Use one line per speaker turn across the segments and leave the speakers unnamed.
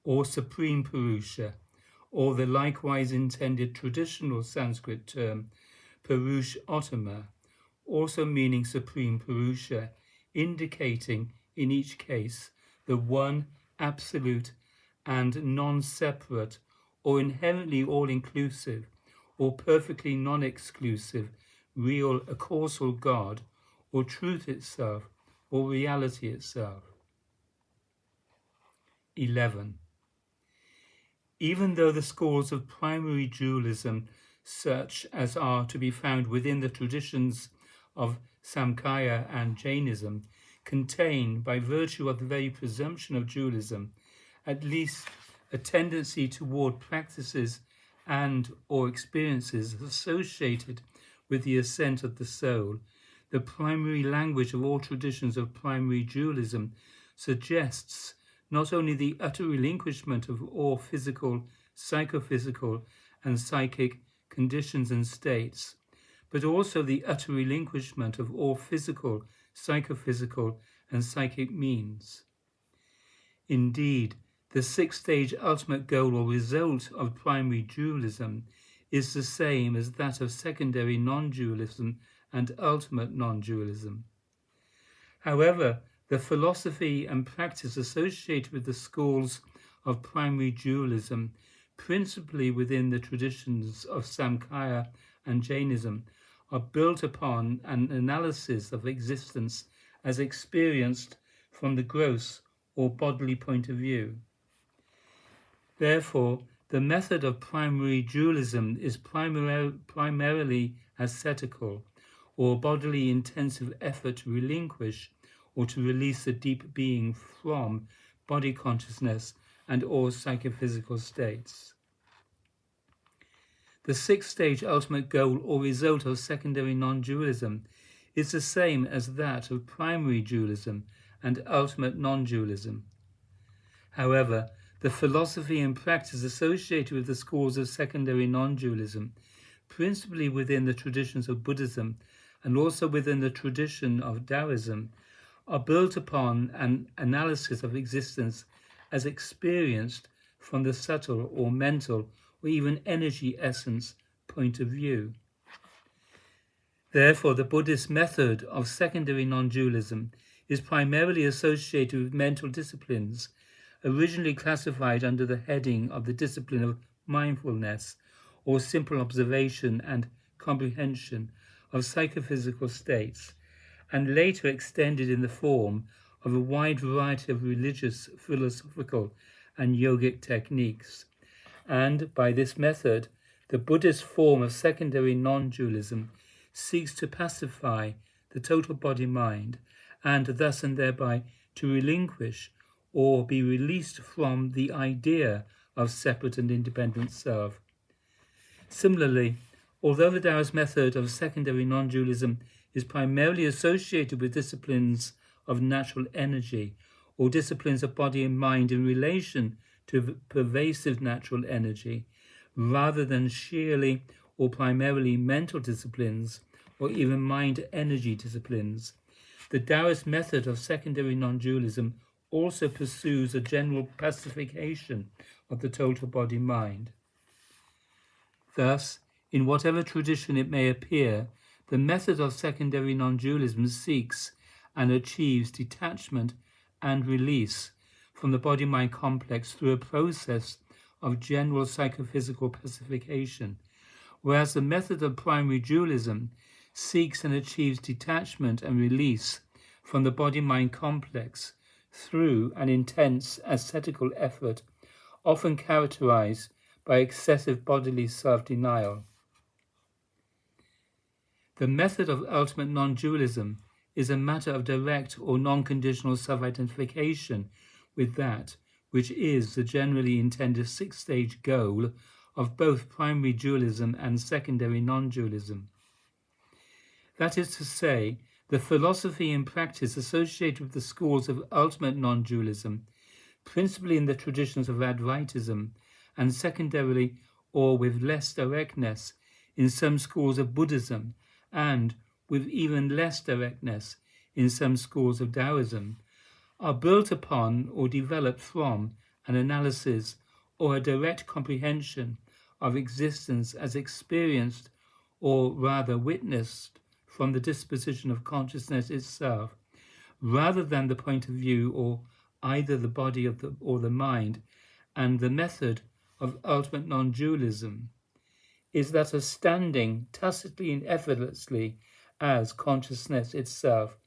or Supreme Purusha, or the likewise intended traditional Sanskrit term Purushottama, also meaning Supreme Purusha, indicating in each case the one, absolute, and non-separate, or inherently all-inclusive, or perfectly non-exclusive, real causal God, or truth itself, or reality itself. 11. Even though the schools of primary dualism, such as are to be found within the traditions of Samkhya and Jainism, contain, by virtue of the very presumption of dualism, at least a tendency toward practices and or experiences associated with the ascent of the soul, the primary language of all traditions of primary dualism suggests not only the utter relinquishment of all physical, psychophysical, and psychic conditions and states, but also the utter relinquishment of all physical, psychophysical, and psychic means. Indeed, the six-stage ultimate goal or result of primary dualism is the same as that of secondary non-dualism and ultimate non-dualism. However, the philosophy and practice associated with the schools of primary dualism, principally within the traditions of Samkhya and Jainism, are built upon an analysis of existence as experienced from the gross or bodily point of view. Therefore, the method of primary dualism is primarily ascetical, or bodily intensive effort to relinquish or to release the deep being from body consciousness and all psychophysical states. The six-stage ultimate goal or result of secondary non-dualism is the same as that of primary dualism and ultimate non-dualism. However, the philosophy and practice associated with the schools of secondary non-dualism, principally within the traditions of Buddhism and also within the tradition of Taoism, are built upon an analysis of existence as experienced from the subtle or mental or even energy essence point of view. Therefore, the Buddhist method of secondary non-dualism is primarily associated with mental disciplines, originally classified under the heading of the discipline of mindfulness, or simple observation and comprehension of psychophysical states, and later extended in the form of a wide variety of religious, philosophical, and yogic techniques. And by this method, the Buddhist form of secondary non-dualism seeks to pacify the total body-mind and thus and thereby to relinquish or be released from the idea of separate and independent self. Similarly, although the Taoist method of secondary non-dualism is primarily associated with disciplines of natural energy or disciplines of body and mind in relation to pervasive natural energy, rather than sheerly or primarily mental disciplines or even mind energy disciplines, the Taoist method of secondary non-dualism also pursues a general pacification of the total body-mind. Thus, in whatever tradition it may appear, the method of secondary non-dualism seeks and achieves detachment and release from the body-mind complex through a process of general psychophysical pacification, whereas the method of primary dualism seeks and achieves detachment and release from the body-mind complex through an intense ascetical effort, often characterized by excessive bodily self-denial. The method of ultimate non-dualism is a matter of direct or non-conditional self-identification with that which is the generally intended six-stage goal of both primary dualism and secondary non-dualism. That is to say, the philosophy and practice associated with the schools of ultimate non-dualism, principally in the traditions of Advaitism, and secondarily or with less directness in some schools of Buddhism, and with even less directness in some schools of Taoism, are built upon or developed from an analysis, or a direct comprehension of existence as experienced, or rather witnessed, from the disposition of consciousness itself, rather than the point of view or either the body or the mind, and the method of ultimate non-dualism is that of standing tacitly and effortlessly as consciousness itself,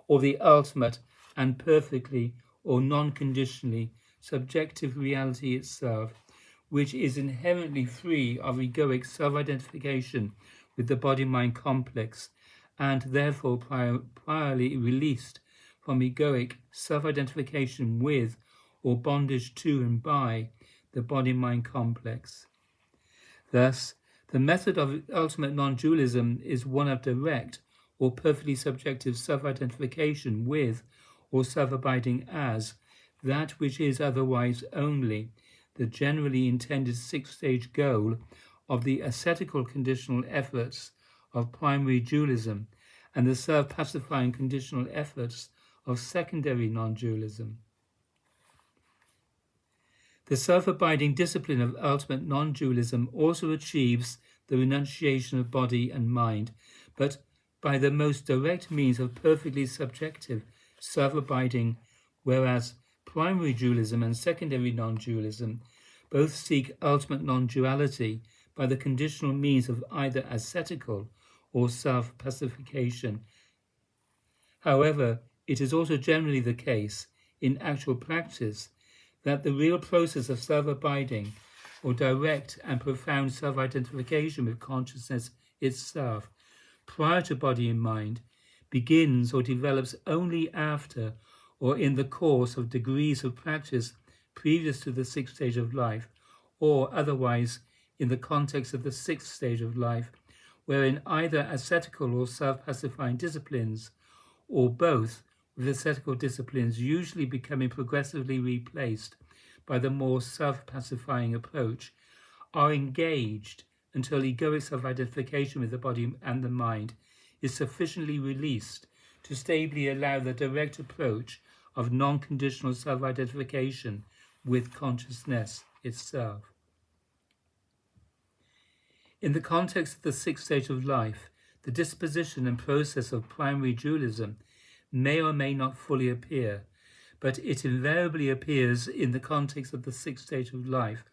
or the ultimate and perfectly or non-conditionally subjective reality itself, which is inherently free of egoic self-identification with the body-mind complex, and therefore priorly released from egoic self-identification with or bondage to and by the body-mind complex. Thus, the method of ultimate non-dualism is one of direct or perfectly subjective self-identification with or self-abiding as that which is otherwise only the generally intended six-stage goal of the ascetical conditional efforts of primary dualism and the self-pacifying conditional efforts of secondary non-dualism. The self-abiding discipline of ultimate non-dualism also achieves the renunciation of body and mind, but by the most direct means of perfectly subjective self-abiding, whereas primary dualism and secondary non-dualism both seek ultimate non-duality by the conditional means of either ascetical or self-pacification. However, it is also generally the case in actual practice that the real process of self-abiding or direct and profound self-identification with consciousness itself prior to body and mind begins or develops only after or in the course of degrees of practice previous to the sixth stage of life, or otherwise in the context of the sixth stage of life, wherein either ascetical or self-pacifying disciplines, or both, with ascetical disciplines usually becoming progressively replaced by the more self-pacifying approach, are engaged until egoic self-identification with the body and the mind is sufficiently released to stably allow the direct approach of non-conditional self-identification with consciousness itself. In the context of the sixth stage of life, the disposition and process of primary dualism may or may not fully appear, but it invariably appears in the context of the sixth stage of life,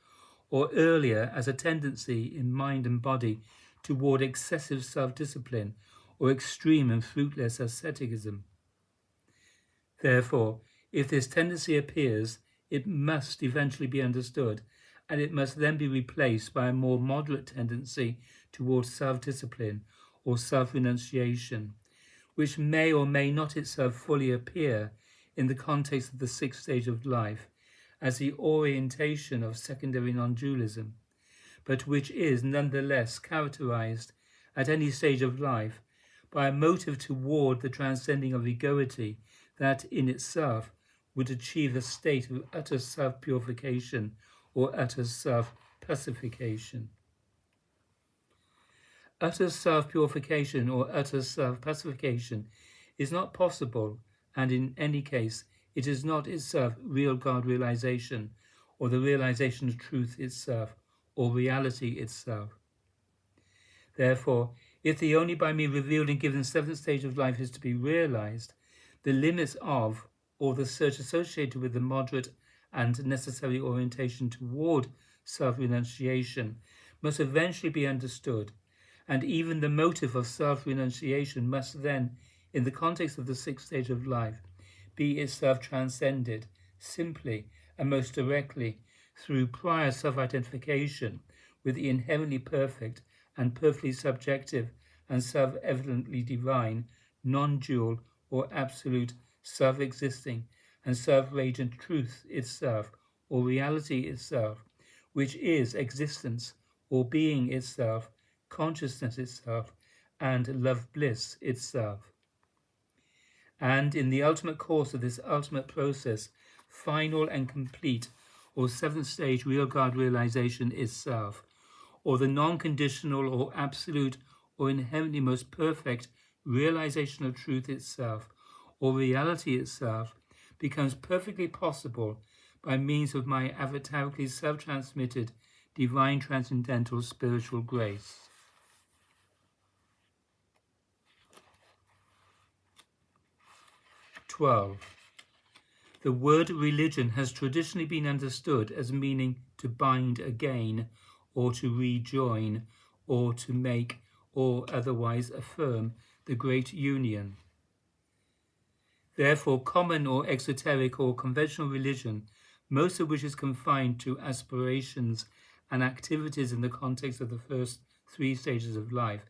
or earlier as a tendency in mind and body toward excessive self-discipline or extreme and fruitless asceticism. Therefore, if this tendency appears, it must eventually be understood, and it must then be replaced by a more moderate tendency towards self-discipline or self-renunciation, which may or may not itself fully appear in the context of the sixth stage of life as the orientation of secondary non-dualism, but which is nonetheless characterized at any stage of life by a motive toward the transcending of egoity that in itself would achieve a state of utter self-purification or utter self-pacification. Utter self-purification or utter self-pacification is not possible, and in any case it is not itself real God-realization or the realization of truth itself or reality itself. Therefore, if the only by me revealed and given seventh stage of life is to be realized, the limits of or the search associated with the moderate and necessary orientation toward self-renunciation must eventually be understood, and even the motive of self-renunciation must then, in the context of the sixth stage of life, be itself transcended simply and most directly through prior self-identification with the inherently perfect and perfectly subjective and self-evidently divine, non-dual or absolute self-existing and self-radiant truth itself or reality itself, which is existence or being itself, consciousness itself, and love bliss itself. And in the ultimate course of this ultimate process, final and complete or seventh stage real God realization itself, or the non-conditional or absolute or inherently most perfect realization of truth itself, or reality itself, becomes perfectly possible by means of my avatarically self-transmitted divine transcendental spiritual grace. 12. The word religion has traditionally been understood as meaning to bind again, or to rejoin, or to make, or otherwise affirm the great union. Therefore, common or exoteric or conventional religion, most of which is confined to aspirations and activities in the context of the first 3 stages of life,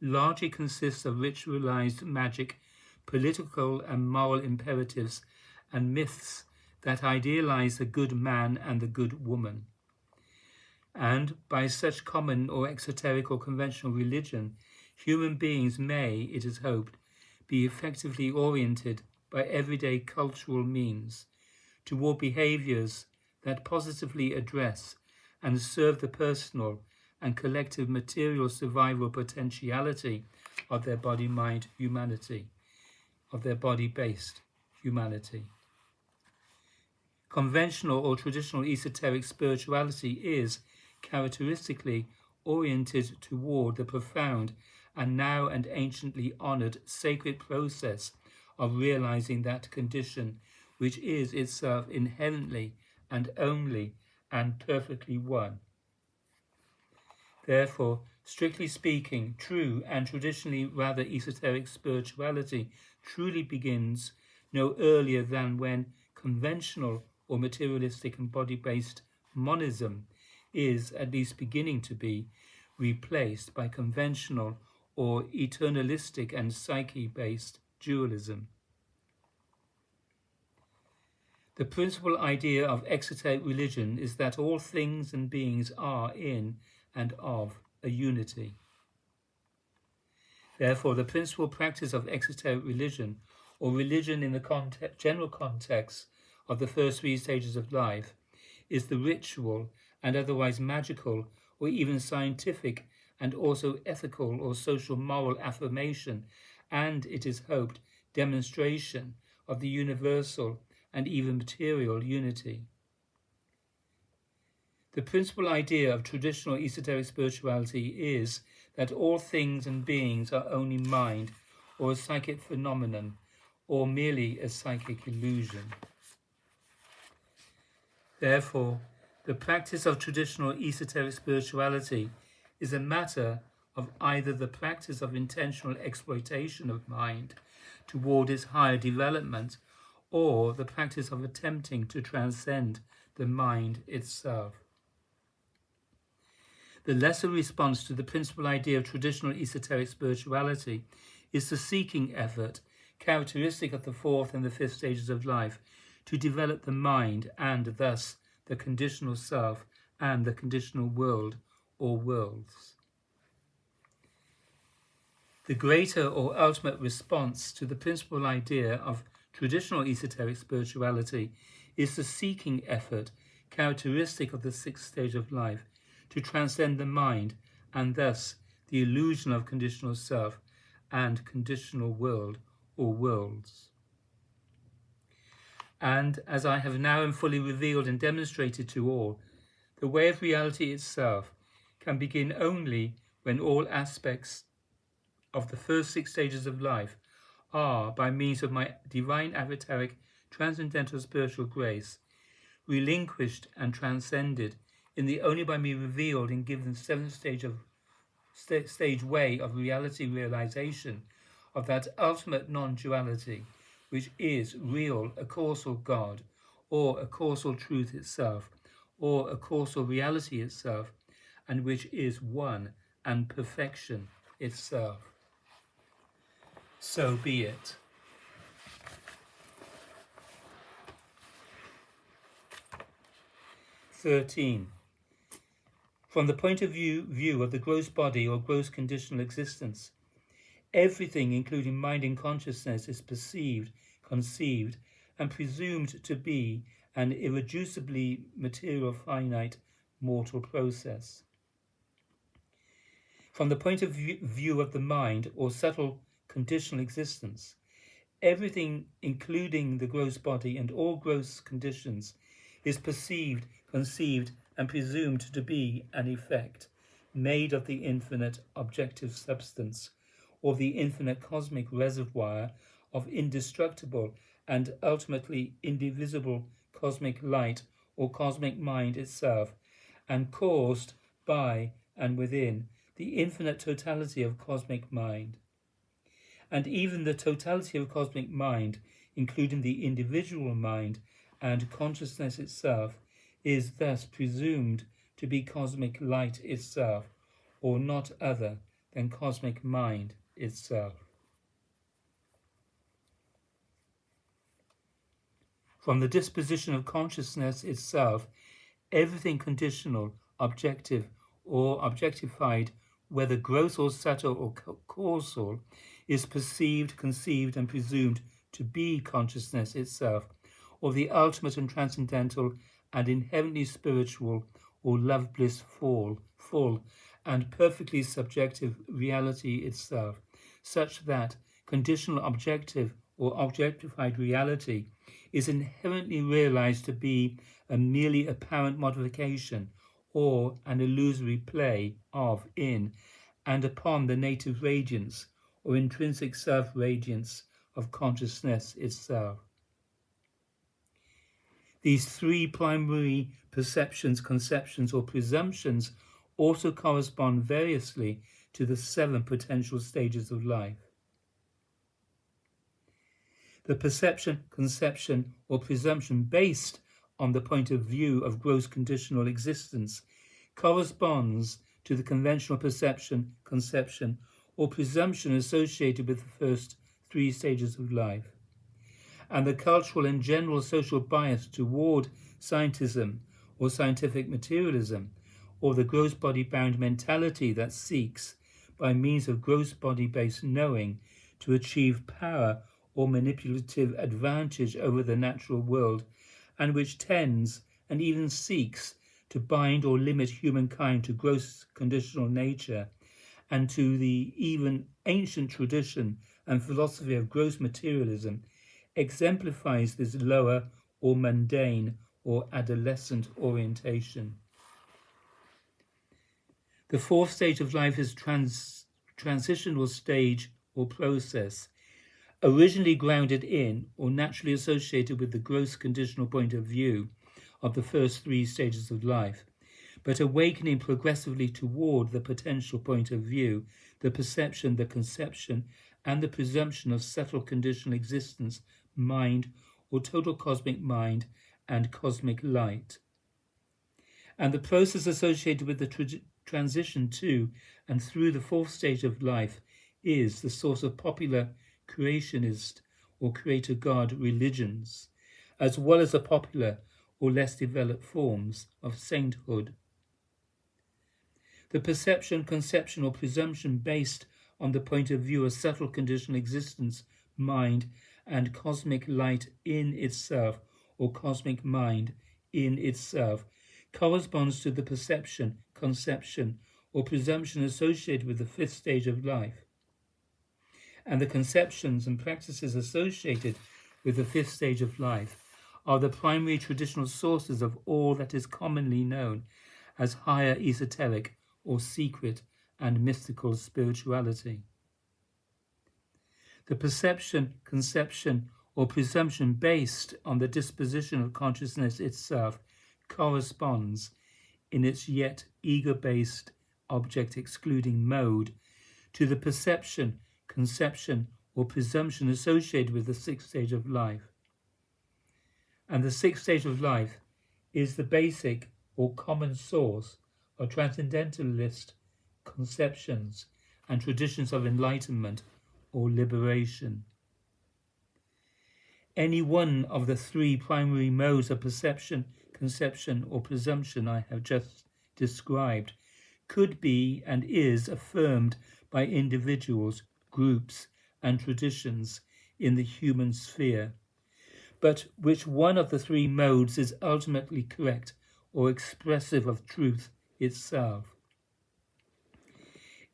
largely consists of ritualized magic, political and moral imperatives, and myths that idealize the good man and the good woman. And by such common or exoteric or conventional religion, human beings may, it is hoped, be effectively oriented by everyday cultural means toward behaviors that positively address and serve the personal and collective material survival potentiality of their body-mind humanity, of their body-based humanity. Conventional or traditional esoteric spirituality is characteristically oriented toward the profound and now and anciently honored sacred process of realizing that condition which is itself inherently and only and perfectly one. Therefore, strictly speaking, true and traditionally rather esoteric spirituality truly begins no earlier than when conventional or materialistic and body-based monism is, at least beginning to be, replaced by conventional or eternalistic and psyche-based dualism. The principal idea of exoteric religion is that all things and beings are in and of a unity. Therefore, the principal practice of exoteric religion, or religion in the general context of the first 3 stages of life, is the ritual and otherwise magical or even scientific and also ethical or social moral affirmation and, it is hoped, demonstration of the universal and even material unity. The principal idea of traditional esoteric spirituality is that all things and beings are only mind or a psychic phenomenon or merely a psychic illusion. Therefore, the practice of traditional esoteric spirituality is a matter of either the practice of intentional exploitation of mind toward its higher development or the practice of attempting to transcend the mind itself. The lesser response to the principal idea of traditional esoteric spirituality is the seeking effort, characteristic of the 4th and the 5th stages of life, to develop the mind and thus the conditional self and the conditional world or worlds. The greater or ultimate response to the principal idea of traditional esoteric spirituality is the seeking effort, characteristic of the 6th stage of life, to transcend the mind and thus the illusion of conditional self and conditional world or worlds. And as I have now and fully revealed and demonstrated to all, the way of reality itself can begin only when all aspects of the first 6 stages of life are, by means of my divine avataric transcendental spiritual grace, relinquished and transcended in the only by me revealed and given 7th stage way of reality realization of that ultimate non-duality which is real, a causal God, or a causal truth itself, or a causal reality itself, and which is one and perfection itself. So be it. (13) From the point of view of the gross body or gross conditional existence, everything, including mind and consciousness, is perceived, conceived, and presumed to be an irreducibly material, finite, mortal process. From the point of view of the mind or subtle conditional existence, everything, including the gross body and all gross conditions, is perceived, conceived, and presumed to be an effect made of the infinite objective substance, or the infinite cosmic reservoir of indestructible and ultimately indivisible cosmic light or cosmic mind itself, and caused by and within the infinite totality of cosmic mind. And even the totality of cosmic mind, including the individual mind and consciousness itself, is thus presumed to be cosmic light itself, or not other than cosmic mind itself. From the disposition of consciousness itself, everything conditional, objective, or objectified, whether gross or subtle or causal, is perceived, conceived, and presumed to be consciousness itself, or the ultimate and transcendental and inherently spiritual or love bliss full and perfectly subjective reality itself, such that conditional objective or objectified reality is inherently realized to be a merely apparent modification or an illusory play of, in, and upon the native radiance or intrinsic self-radiance of consciousness itself. These three primary perceptions, conceptions, or presumptions also correspond variously to the 7 potential stages of life. The perception, conception, or presumption based on the point of view of gross conditional existence corresponds to the conventional perception, conception, or presumption associated with the first 3 stages of life. And the cultural and general social bias toward scientism or scientific materialism, or the gross body-bound mentality that seeks, by means of gross body-based knowing, to achieve power or manipulative advantage over the natural world, and which tends and even seeks to bind or limit humankind to gross conditional nature and to the even ancient tradition and philosophy of gross materialism, exemplifies this lower or mundane or adolescent orientation. The 4th stage of life is transitional stage or process, originally grounded in or naturally associated with the gross conditional point of view of the first 3 stages of life, but awakening progressively toward the potential point of view, the perception, the conception, and the presumption of subtle conditional existence, mind, or total cosmic mind and cosmic light. And the process associated with the transition to and through the 4th stage of life is the source of popular creationist or creator God religions, as well as the popular or less developed forms of sainthood. The perception, conception, or presumption based on the point of view of subtle conditional existence, mind, and cosmic light in itself, or cosmic mind in itself, corresponds to the perception, conception, or presumption associated with the 5th stage of life. And the conceptions and practices associated with the 5th stage of life are the primary traditional sources of all that is commonly known as higher esoteric or secret and mystical spirituality. The perception, conception, or presumption based on the disposition of consciousness itself corresponds, in its yet ego-based, object-excluding mode, to the perception, conception, or presumption associated with the 6th stage of life. And the 6th stage of life is the basic or common source of transcendentalist conceptions and traditions of enlightenment or liberation. Any one of the 3 primary modes of perception, conception, or presumption I have just described could be and is affirmed by individuals, groups, and traditions in the human sphere. But which one of the 3 modes is ultimately correct or expressive of truth itself?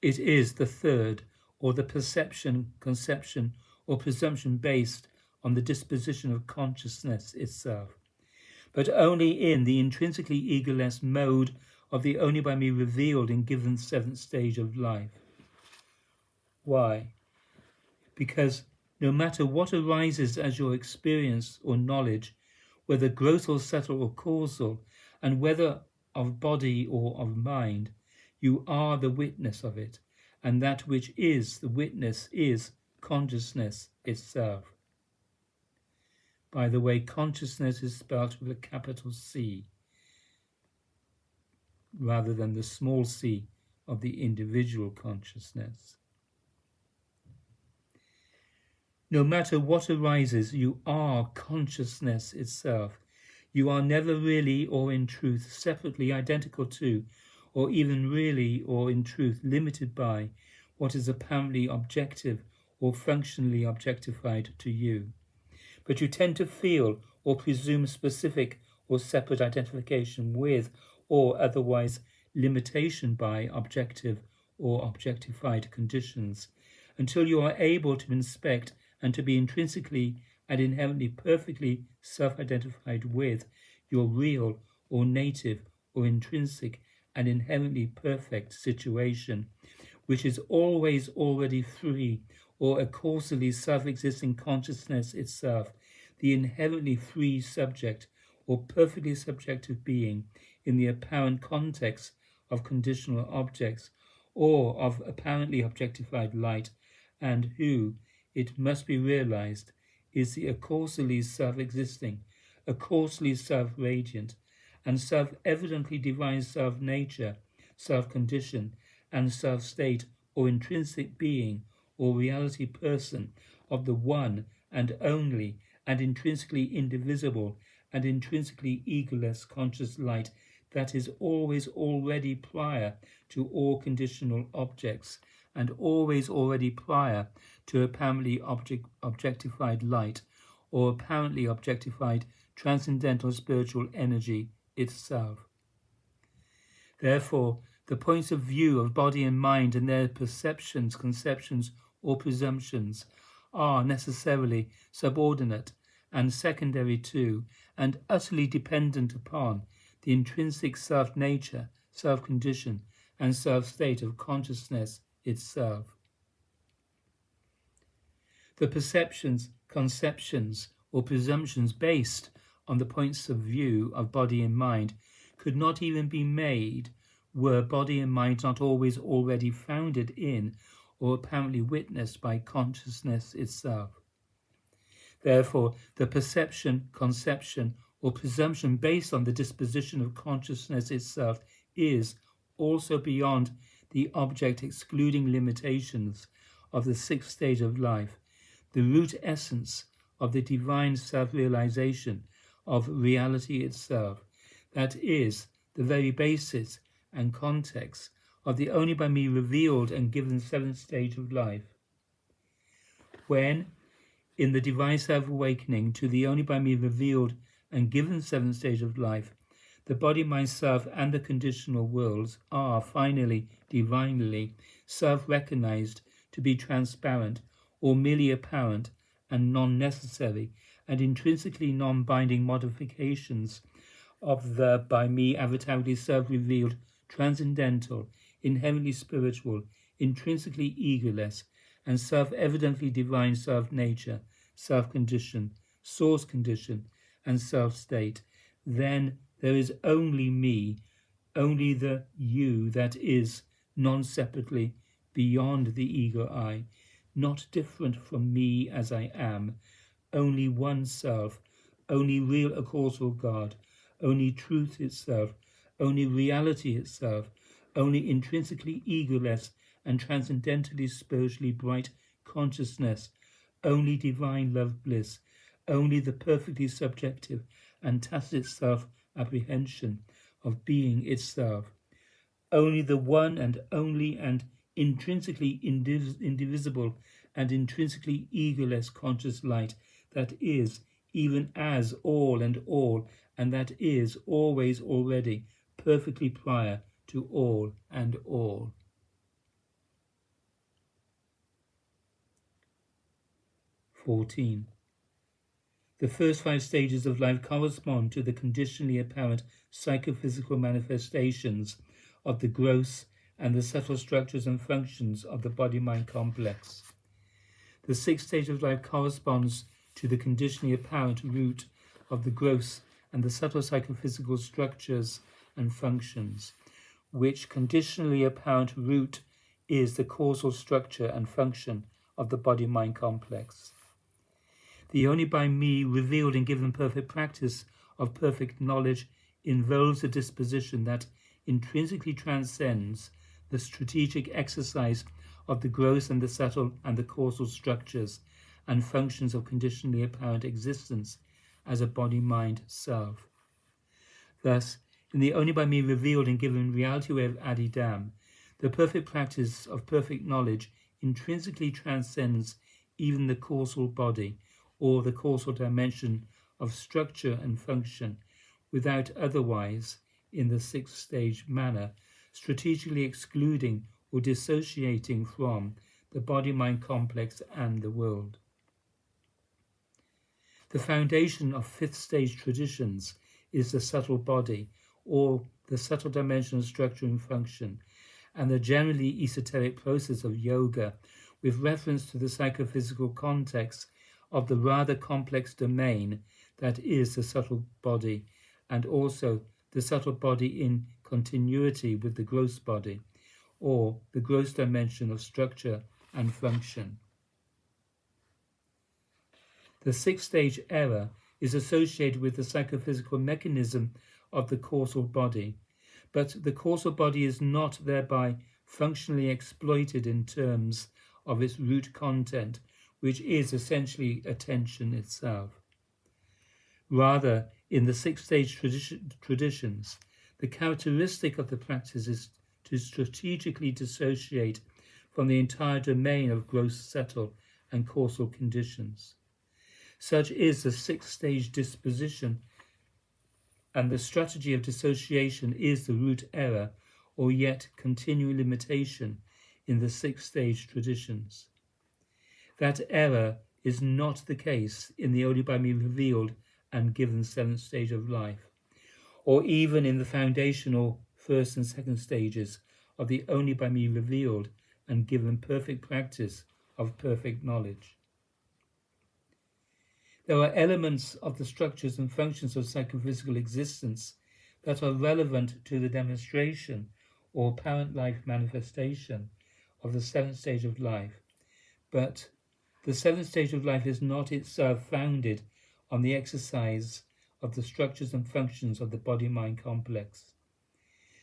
It is the 3rd, or the perception, conception, or presumption based on the disposition of consciousness itself. but only in the intrinsically egoless mode of the only by me revealed in given seventh stage of life. Why? Because no matter what arises as your experience or knowledge, whether gross or subtle or causal, and whether of body or of mind, you are the witness of it, and that which is the witness is consciousness itself. By the way, consciousness is spelled with a capital C, rather than the small c of the individual consciousness. No matter what arises, you are consciousness itself. You are never really or in truth separately identical to, or even really or in truth limited by, what is apparently objective or functionally objectified to you. But you tend to feel or presume specific or separate identification with, or otherwise limitation by, objective or objectified conditions, until you are able to inspect and to be intrinsically and inherently perfectly self-identified with your real or native or intrinsic and inherently perfect situation, which is always already free, or a causally self-existing consciousness itself, the inherently free subject or perfectly subjective being in the apparent context of conditional objects or of apparently objectified light, and who, it must be realized, is the causally self-existing, a causally self-radiant, and self-evidently divine self-nature, self-condition, and self-state or intrinsic being or reality person of the one and only and intrinsically indivisible and intrinsically egoless conscious light that is always already prior to all conditional objects and always already prior to apparently objectified light or apparently objectified transcendental spiritual energy itself. Therefore, the points of view of body and mind and their perceptions, conceptions, or presumptions are necessarily subordinate and secondary to and utterly dependent upon the intrinsic self-nature, self-condition, and self-state of consciousness itself. The perceptions, conceptions, or presumptions based on the points of view of body and mind could not even be made were body and mind not always already founded in or apparently witnessed by consciousness itself. Therefore, the perception, conception, or presumption based on the disposition of consciousness itself is also beyond the object excluding limitations of the sixth stage of life, the root essence of the divine self-realization of reality itself, that is, the very basis and context of the only by me revealed and given seventh stage of life. When, in the divine self-awakening to the only by me revealed and given seventh stage of life, the body, myself, and the conditional worlds are finally, divinely, self-recognized to be transparent or merely apparent and non-necessary and intrinsically non-binding modifications of the by me avatarically self-revealed, transcendental, inherently spiritual, intrinsically egoless, and self-evidently divine self-nature, self-condition, source condition, and self-state, then there is only me, only the you that is, non-separately, beyond the ego I, not different from me as I am, only one self, only real a causal God, only truth itself, only reality itself, only intrinsically egoless and transcendentally spiritually bright consciousness, only divine love bliss, only the perfectly subjective and tacit self-apprehension of being itself, only the one and only and intrinsically indivisible and intrinsically egoless conscious light that is even as all and all, and that is always already perfectly prior to all and all. 14. The first 5 stages of life correspond to the conditionally apparent psychophysical manifestations of the gross and the subtle structures and functions of the body-mind complex. The 6th stage of life corresponds to the conditionally apparent root of the gross and the subtle psychophysical structures and functions, which conditionally apparent root is the causal structure and function of the body-mind complex. The only by me revealed and given perfect practice of perfect knowledge involves a disposition that intrinsically transcends the strategic exercise of the gross and the subtle and the causal structures and functions of conditionally apparent existence as a body-mind self. Thus, in the only by me revealed and given reality way of Adi Dham, the perfect practice of perfect knowledge intrinsically transcends even the causal body or the causal dimension of structure and function without otherwise, in the 6th stage manner, strategically excluding or dissociating from the body-mind complex and the world. The foundation of 5th stage traditions is the subtle body, or the subtle dimension of structure and function, and the generally esoteric process of yoga with reference to the psychophysical context of the rather complex domain that is the subtle body, and also the subtle body in continuity with the gross body, or the gross dimension of structure and function. The 6th stage error is associated with the psychophysical mechanism of the causal body, but the causal body is not thereby functionally exploited in terms of its root content, which is essentially attention itself. Rather, in the 6th stage traditions, the characteristic of the practice is to strategically dissociate from the entire domain of gross, subtle, and causal conditions. Such is the 6th stage disposition, and the strategy of dissociation is the root error, or yet continuing limitation, in the 6th stage traditions. That error is not the case in the only by me revealed and given 7th stage of life, or even in the foundational 1st and 2nd stages of the only by me revealed and given perfect practice of perfect knowledge. There are elements of the structures and functions of psychophysical existence that are relevant to the demonstration or apparent life manifestation of the 7th stage of life, but the 7th stage of life is not itself founded on the exercise of the structures and functions of the body-mind complex.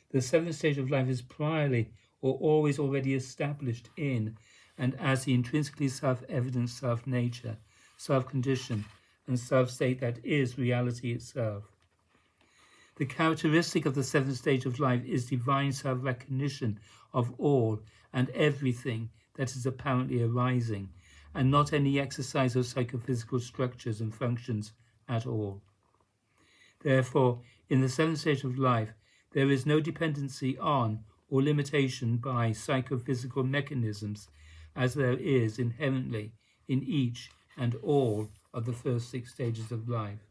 The 7th stage of life is priorly or always already established in and as the intrinsically self-evident self-nature, self-condition, and self-state that is reality itself. The characteristic of the 7th stage of life is divine self-recognition of all and everything that is apparently arising, and not any exercise of psychophysical structures and functions at all. Therefore, in the 7th stage of life, there is no dependency on or limitation by psychophysical mechanisms, as there is inherently in each and all of the first 6 stages of life.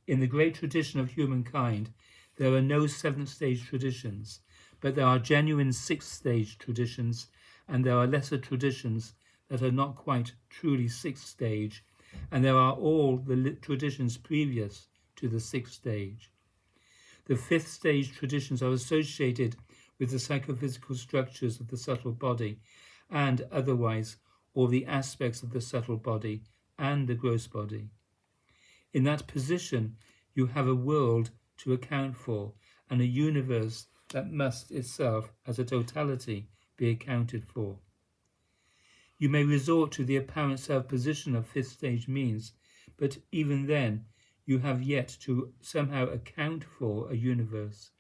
In the great tradition of humankind, there are no 7th stage traditions, but there are genuine 6th stage traditions, and there are lesser traditions that are not quite truly 6th stage, and there are all the traditions previous to the 6th stage. The 5th stage traditions are associated with the psychophysical structures of the subtle body and otherwise all the aspects of the subtle body and the gross body. In that position, you have a world to account for and a universe that must itself, as a totality, be accounted for. You may resort to the apparent self-position of 5th stage means, but even then, you have yet to somehow account for a universe.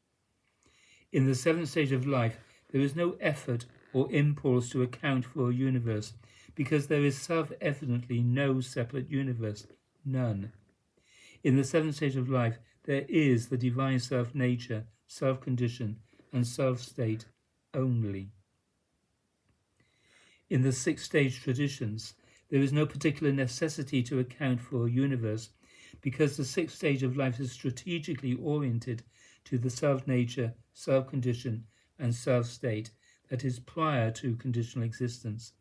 In the 7th stage of life, there is no effort or impulse to account for a universe, because there is self-evidently no separate universe, none. In the 7th stage of life, there is the divine self-nature, self-condition, and self-state only. In the 6th stage traditions, There is no particular necessity to account for a universe because the sixth stage of life is strategically oriented to the self-nature, self-condition, and self-state that is prior to conditional existence.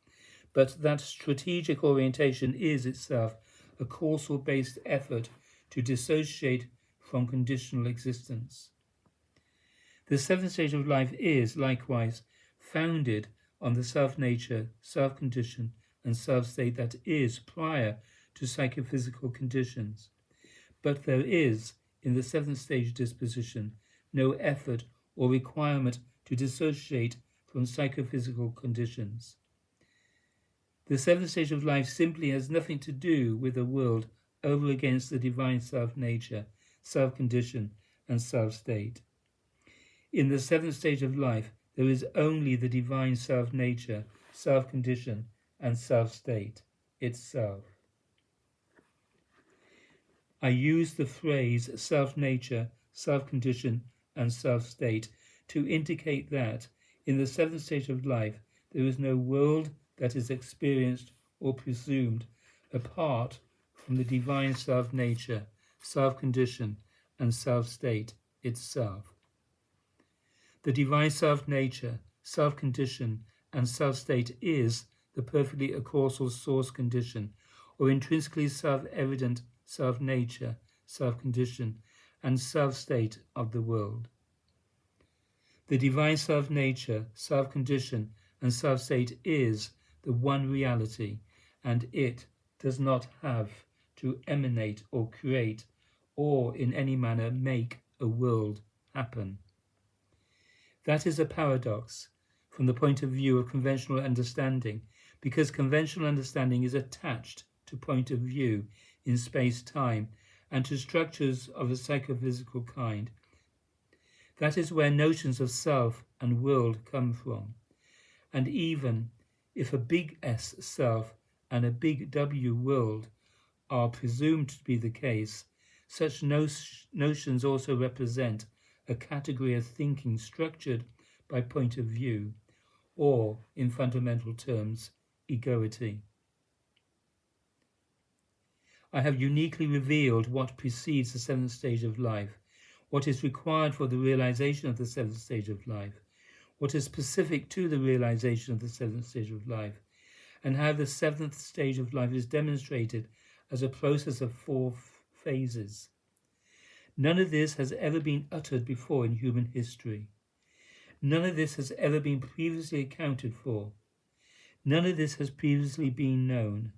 But that strategic orientation is itself a causal-based effort to dissociate from conditional existence. The seventh stage of life is, likewise, founded on the self-nature, self-condition, and self-state that is prior to psychophysical conditions. But there is, in the seventh stage disposition, no effort or requirement to dissociate from psychophysical conditions. The seventh stage of life simply has nothing to do with a world over against the divine self-nature, self-condition, and self-state. In the seventh stage of life, there is only the divine self-nature, self-condition, and self-state itself. I use the phrase self-nature, self-condition, and self-state to indicate that in the seventh stage of life, there is no world that is experienced or presumed apart from the divine self-nature, self-condition, and self-state itself. The divine self-nature, self-condition, and self-state is the perfectly acausal source condition, or intrinsically self-evident self-nature, self-condition, and self-state of the world. The divine self-nature, self-condition, and self-state is the one reality, and it does not have to emanate or create or in any manner make a world happen. That is a paradox from the point of view of conventional understanding, because conventional understanding is attached to point of view in space-time and to structures of a psychophysical kind. That is where notions of self and world come from. And even if a big S self and a big W world are presumed to be the case, such notions also represent a category of thinking structured by point of view, or, in fundamental terms, egoity. I have uniquely revealed what precedes the seventh stage of life, what is required for the realization of the seventh stage of life, what is specific to the realization of the seventh stage of life, and how the seventh stage of life is demonstrated as a process of 4 phases. None of this has ever been uttered before in human history. None of this has ever been previously accounted for. None of this has previously been known.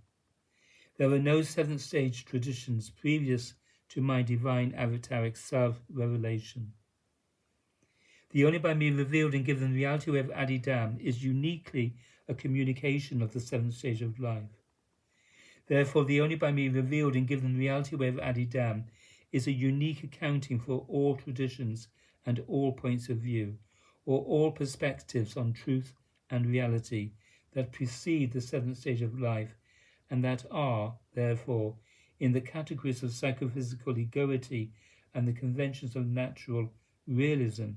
There are no seventh stage traditions previous to my divine avataric self-revelation. The only by me revealed and given reality of Adi is uniquely a communication of the seventh stage of life. Therefore, the only by me revealed and given reality of Adi is a unique accounting for all traditions and all points of view, or all perspectives on truth and reality that precede the seventh stage of life, and that are, therefore, in the categories of psychophysical egoity and the conventions of natural realism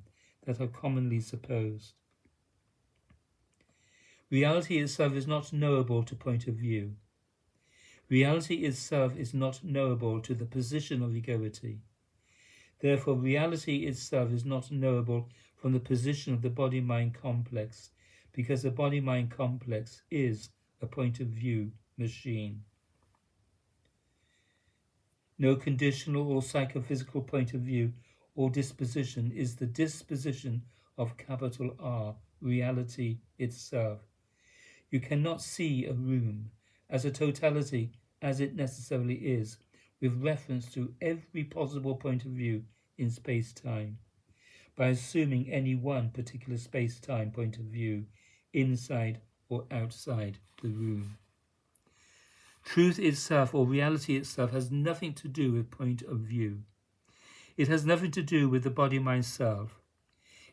that are commonly supposed. Reality itself is not knowable to point of view. Reality itself is not knowable to the position of egoity. Therefore, reality itself is not knowable from the position of the body-mind complex, because the body-mind complex is a point of view machine. No conditional or psychophysical point of view or disposition is the disposition of capital R, reality itself. You cannot see a room as a totality as it necessarily is, with reference to every possible point of view in space-time, by assuming any one particular space-time point of view inside or outside the room. Truth itself, or reality itself, has nothing to do with point of view. It has nothing to do with the body-mind self.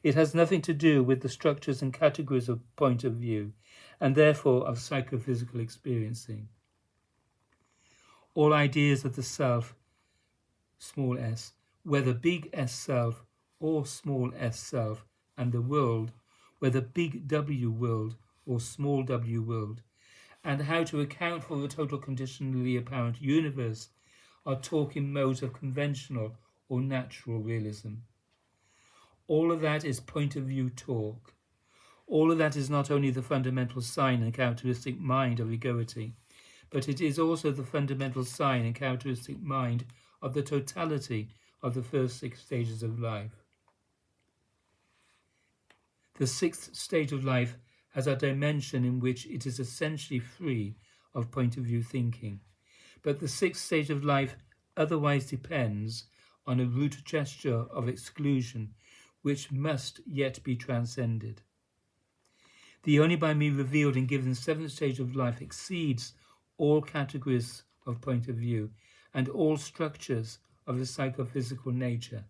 It has nothing to do with the structures and categories of point of view, and therefore of psychophysical experiencing. All ideas of the self, small s, whether big S self or small s self, and the world, whether big W world or small w world, and how to account for the total conditionally apparent universe are taught in modes of conventional or natural realism. All of that is point of view talk. All of that is not only the fundamental sign and characteristic mind of egoity, but it is also the fundamental sign and characteristic mind of the totality of the first 6 stages of life. The 6th stage of life has a dimension in which it is essentially free of point of view thinking, but the 6th stage of life otherwise depends on a root gesture of exclusion which must yet be transcended. The only by me revealed and given 7th stage of life exceeds all categories of point of view and all structures of the psychophysical nature.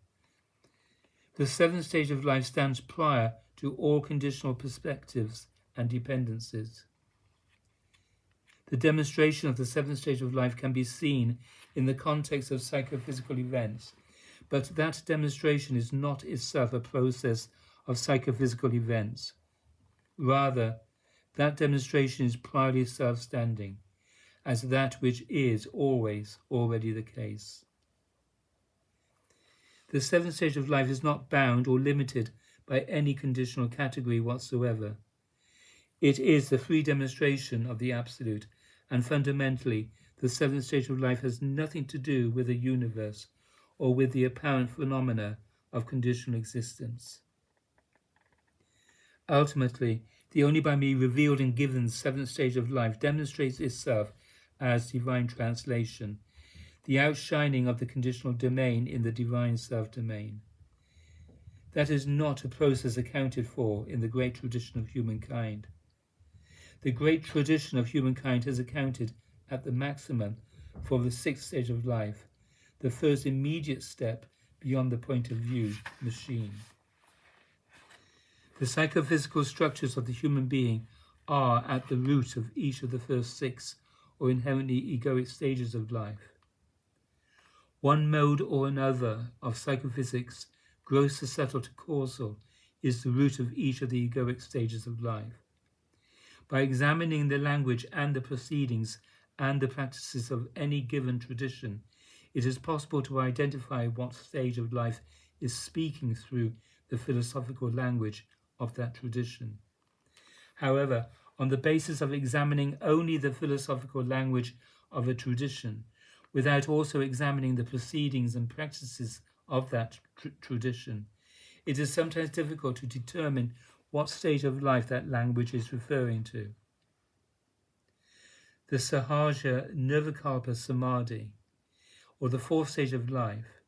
The 7th stage of life stands prior to all conditional perspectives and dependencies. The demonstration of the 7th stage of life can be seen in the context of psychophysical events, but that demonstration is not itself a process of psychophysical events. Rather, that demonstration is priorly self-standing, as that which is always already the case. The 7th stage of life is not bound or limited by any conditional category whatsoever. It is the free demonstration of the absolute, and fundamentally, the 7th stage of life has nothing to do with the universe or with the apparent phenomena of conditional existence. Ultimately, the only by me revealed and given 7th stage of life demonstrates itself as divine translation, the outshining of the conditional domain in the divine self-domain. That is not a process accounted for in the great tradition of humankind. The great tradition of humankind has accounted at the maximum for the 6th stage of life, the first immediate step beyond the point of view machine. The psychophysical structures of the human being are at the root of each of the first 6 or inherently egoic stages of life. One mode or another of psychophysics, gross to subtle to causal, is the root of each of the egoic stages of life. By examining the language and the proceedings and the practices of any given tradition, it is possible to identify what stage of life is speaking through the philosophical language of that tradition. However, on the basis of examining only the philosophical language of a tradition, without also examining the proceedings and practices of that tradition, it is sometimes difficult to determine what stage of life that language is referring to. The Sahaja Nirvikalpa Samadhi, or the 4th stage of life,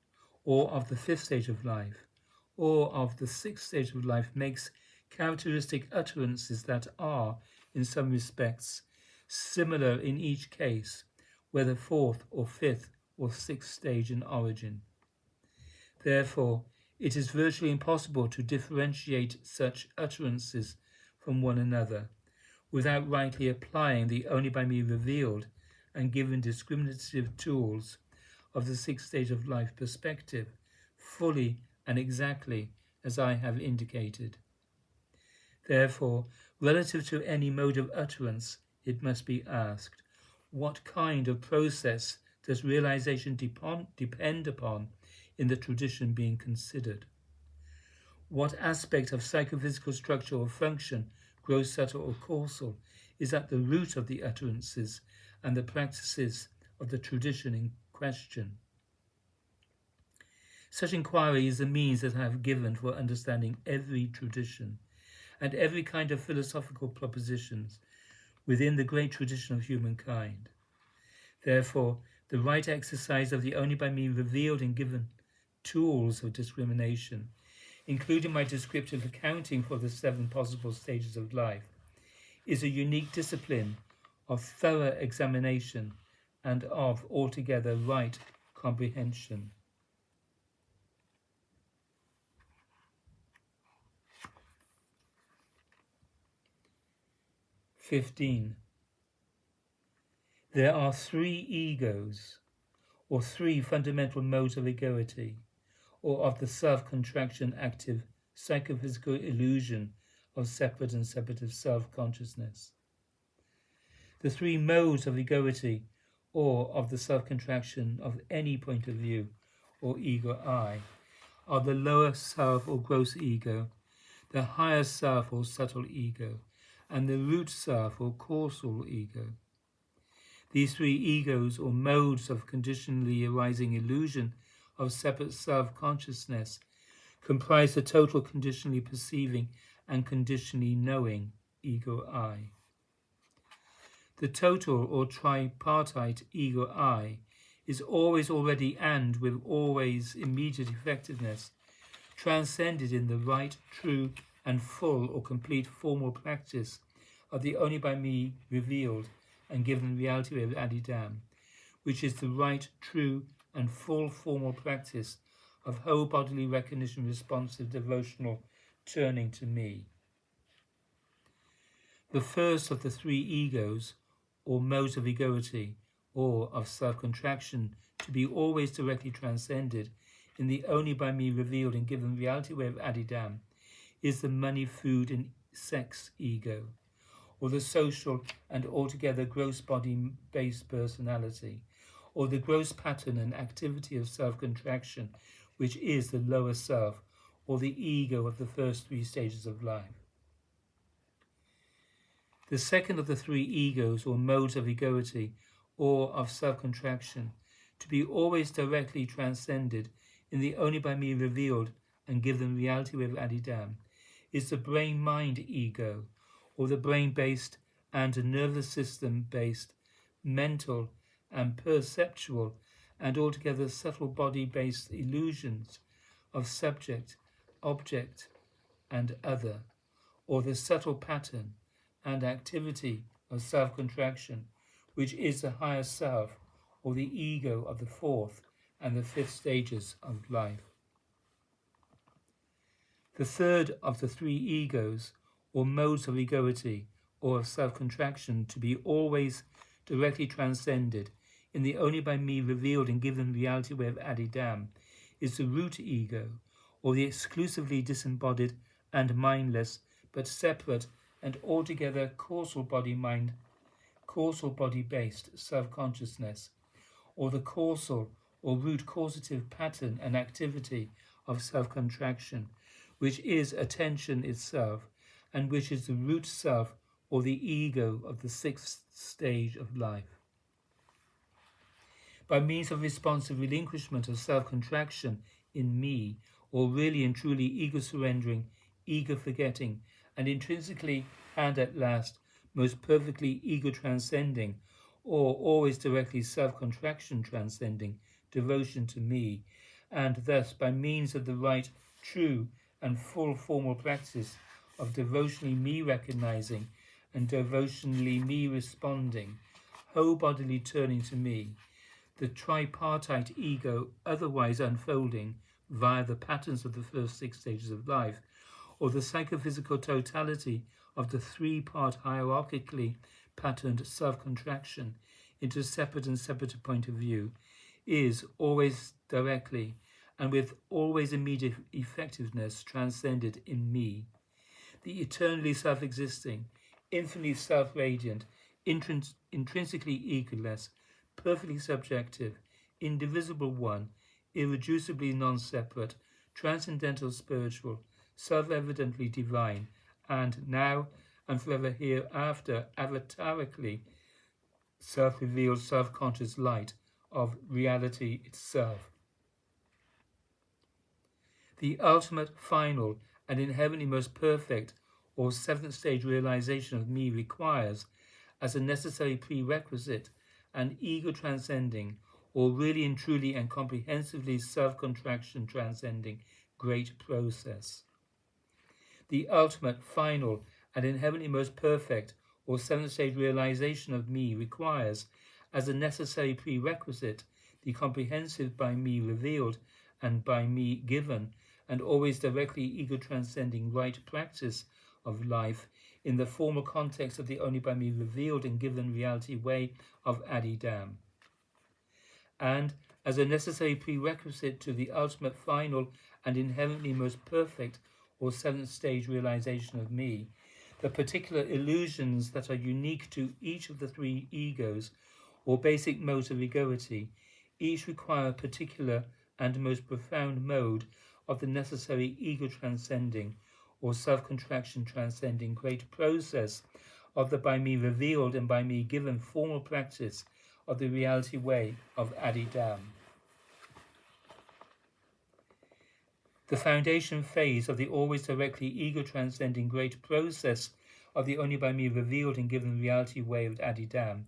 or of the 5th stage of life, or of the 6th stage of life makes characteristic utterances that are, in some respects, similar in each case, whether 4th or 5th or 6th stage in origin. Therefore, it is virtually impossible to differentiate such utterances from one another without rightly applying the only by me revealed and given discriminative tools of the 6th stage of life perspective, fully and exactly as I have indicated. Therefore, relative to any mode of utterance, it must be asked, what kind of process does realization depend upon in the tradition being considered? What aspect of psychophysical structure or function, gross, subtle or causal, is at the root of the utterances and the practices of the tradition in question? Such inquiry is the means that I have given for understanding every tradition and every kind of philosophical propositions within the great tradition of humankind. Therefore, the right exercise of the only by me revealed and given tools of discrimination, including my descriptive accounting for the 7 possible stages of life, is a unique discipline of thorough examination and of altogether right comprehension. 15. There are 3 egos, or 3 fundamental modes of egoity, or of the self-contraction active psychophysical illusion of separate and separative self-consciousness. The three modes of egoity, or of the self-contraction of any point of view, or ego I, are the lower self or gross ego, the higher self or subtle ego, and the root self or causal ego. These three egos or modes of conditionally arising illusion of separate self-consciousness comprise the total conditionally perceiving and conditionally knowing ego I. The total or tripartite ego I is always already and with always immediate effectiveness transcended in the right, true, and full or complete formal practice of the only by me revealed and given reality of Adi Dam, which is the right, true, and full formal practice of whole bodily recognition responsive devotional turning to me. The first of the three egos, or modes of egoity, or of self-contraction, to be always directly transcended in the only by me revealed and given reality way of Adi Dam, is the money, food, and sex ego, or the social and altogether gross body-based personality, or the gross pattern and activity of self-contraction, which is the lower self, or the ego of the first three stages of life. The second of the three egos, or modes of egoity, or of self-contraction, to be always directly transcended in the only by me revealed and given reality with Adi Dam, is the brain-mind ego, or the brain-based and nervous system-based, mental and perceptual and altogether subtle body-based illusions of subject, object, and other, or the subtle pattern and activity of self-contraction, which is the higher self, or the ego of the fourth and the fifth stages of life. The third of the three egos, or modes of egoity, or of self-contraction, to be always directly transcended in the only by me revealed and given reality way of Adi Dam, is the root ego, or the exclusively disembodied and mindless, but separate and altogether causal body-based self-consciousness, or the causal or root causative pattern and activity of self-contraction, which is attention itself, and which is the root self or the ego of the sixth stage of life. By means of responsive relinquishment of self-contraction in me, or really and truly ego-surrendering, ego-forgetting, and intrinsically and at last most perfectly ego-transcending, or always directly self-contraction transcending, devotion to me, and thus by means of the right, true, and full formal practice of devotionally me recognizing and devotionally me responding, whole bodily turning to me, the tripartite ego otherwise unfolding via the patterns of the first six stages of life, or the psychophysical totality of the three-part hierarchically patterned self-contraction into separate and separate point of view, is always directly and with always immediate effectiveness transcended in me, the eternally self-existing, infinitely self-radiant, intrinsically egoless, perfectly subjective, indivisible one, irreducibly non-separate, transcendental spiritual, self-evidently divine, and now and forever hereafter avatarically self-revealed self-conscious light of reality itself. The ultimate, final, and inherently most perfect or seventh stage realization of me requires, as a necessary prerequisite, an ego transcending, or really and truly and comprehensively self-contraction transcending great process. The ultimate, final, and inherently most perfect or seventh stage realization of me requires, as a necessary prerequisite, the comprehensive by me revealed and by me given, and always directly ego-transcending right practice of life in the formal context of the only by me revealed and given reality way of Adi Dam. And as a necessary prerequisite to the ultimate, final, and inherently most perfect or seventh stage realization of me, the particular illusions that are unique to each of the three egos, or basic modes of egoity, each require a particular and most profound mode of the necessary ego transcending, or self-contraction transcending great process of the by me revealed and by me given formal practice of the reality way of Adi Dham. The foundation phase of the always directly ego-transcending great process of the only by me revealed and given reality way of Adi Dham